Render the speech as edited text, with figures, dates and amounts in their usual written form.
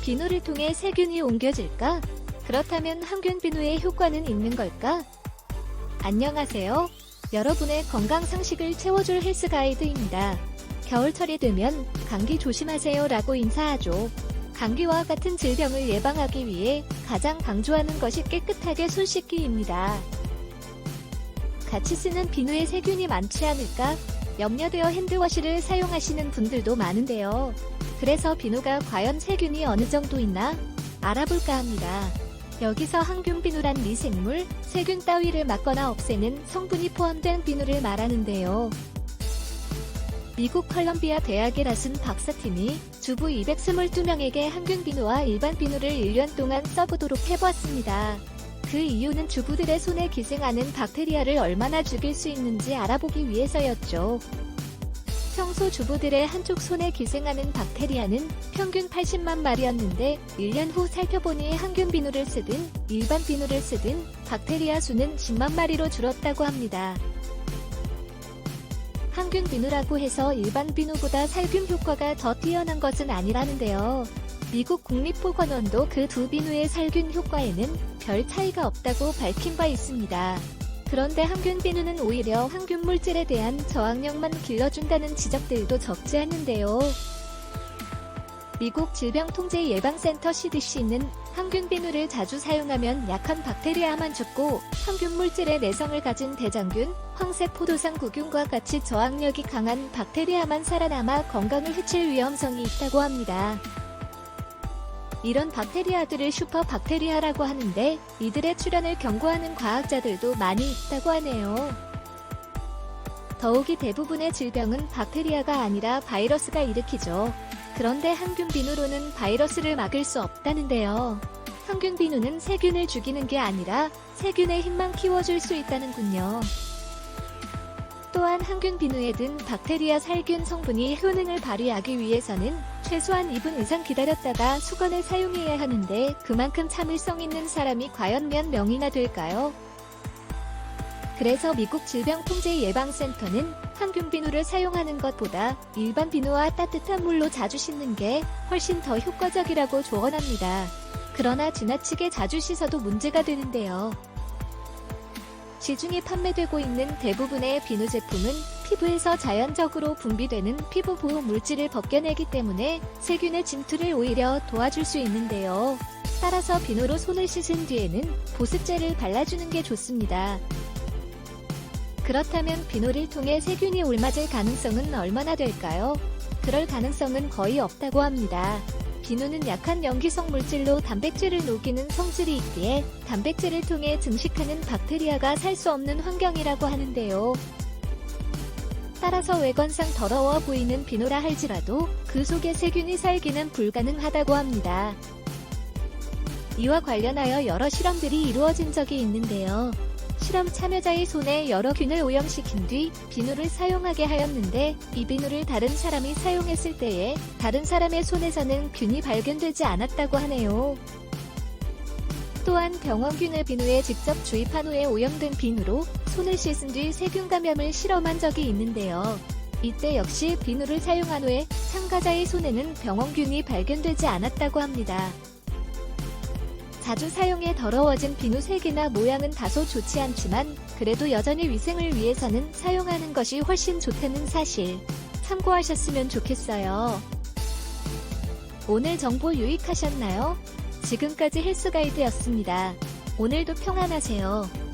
비누를 통해 세균이 옮겨질까? 그렇다면 항균 비누의 효과는 있는 걸까? 안녕하세요. 여러분의 건강 상식을 채워줄 헬스 가이드입니다. 겨울철이 되면 감기 조심하세요 라고 인사하죠. 감기와 같은 질병을 예방하기 위해 가장 강조하는 것이 깨끗하게 손 씻기입니다. 같이 쓰는 비누에 세균이 많지 않을까 염려되어 핸드워시를 사용하시는 분들도 많은데요. 그래서 비누가 과연 세균이 어느 정도 있나 알아볼까 합니다. 여기서 항균 비누란 미생물, 세균 따위를 막거나 없애는 성분이 포함된 비누를 말하는데요. 미국 컬럼비아 대학의 라슨 박사팀이 주부 222명에게 항균 비누와 일반 비누를 1년 동안 써보도록 해보았습니다. 그 이유는 주부들의 손에 기생하는 박테리아를 얼마나 죽일 수 있는지 알아보기 위해서였죠. 평소 주부들의 한쪽 손에 기생하는 박테리아는 평균 80만 마리였는데 1년 후 살펴보니 항균 비누를 쓰든 일반 비누를 쓰든 박테리아 수는 10만 마리로 줄었다고 합니다. 항균 비누라고 해서 일반 비누보다 살균 효과가 더 뛰어난 것은 아니라는데요. 미국 국립보건원도 그 두 비누의 살균 효과에는 별 차이가 없다고 밝힌 바 있습니다. 그런데 항균 비누는 오히려 항균 물질에 대한 저항력만 길러준다는 지적들도 적지 않은데요. 미국 질병통제예방센터 CDC는 항균 비누를 자주 사용하면 약한 박테리아만 죽고 항균 물질의 내성을 가진 대장균, 황색포도상구균과 같이 저항력이 강한 박테리아만 살아남아 건강을 해칠 위험성이 있다고 합니다. 이런 박테리아들을 슈퍼박테리아라고 하는데 이들의 출현을 경고하는 과학자들도 많이 있다고 하네요. 더욱이 대부분의 질병은 박테리아가 아니라 바이러스가 일으키죠. 그런데 항균 비누로는 바이러스를 막을 수 없다는데요. 항균 비누는 세균을 죽이는 게 아니라 세균의 힘만 키워줄 수 있다는군요. 또한 항균 비누에 든 박테리아 살균 성분이 효능을 발휘하기 위해서는 최소한 2분 이상 기다렸다가 수건을 사용해야 하는데 그만큼 참을성 있는 사람이 과연 몇 명이나 될까요? 그래서 미국 질병통제예방센터는 항균 비누를 사용하는 것보다 일반 비누와 따뜻한 물로 자주 씻는 게 훨씬 더 효과적이라고 조언합니다. 그러나 지나치게 자주 씻어도 문제가 되는데요. 시중에 판매되고 있는 대부분의 비누 제품은 피부에서 자연적으로 분비되는 피부 보호 물질을 벗겨내기 때문에 세균의 침투를 오히려 도와줄 수 있는데요. 따라서 비누로 손을 씻은 뒤에는 보습제를 발라주는 게 좋습니다. 그렇다면 비누를 통해 세균이 옮아질 가능성은 얼마나 될까요? 그럴 가능성은 거의 없다고 합니다. 비누는 약한 염기성 물질로 단백질을 녹이는 성질이 있기에 단백질을 통해 증식하는 박테리아가 살 수 없는 환경이라고 하는데요. 따라서 외관상 더러워 보이는 비누라 할지라도 그 속에 세균이 살기는 불가능하다고 합니다. 이와 관련하여 여러 실험들이 이루어진 적이 있는데요. 실험 참여자의 손에 여러 균을 오염시킨 뒤 비누를 사용하게 하였는데 이 비누를 다른 사람이 사용했을 때에 다른 사람의 손에서는 균이 발견되지 않았다고 하네요. 또한 병원균을 비누에 직접 주입한 후에 오염된 비누로 손을 씻은 뒤 세균 감염을 실험한 적이 있는데요. 이때 역시 비누를 사용한 후에 참가자의 손에는 병원균이 발견되지 않았다고 합니다. 자주 사용해 더러워진 비누 색이나 모양은 다소 좋지 않지만 그래도 여전히 위생을 위해서는 사용하는 것이 훨씬 좋다는 사실 참고하셨으면 좋겠어요. 오늘 정보 유익하셨나요? 지금까지 헬스 가이드였습니다. 오늘도 평안하세요.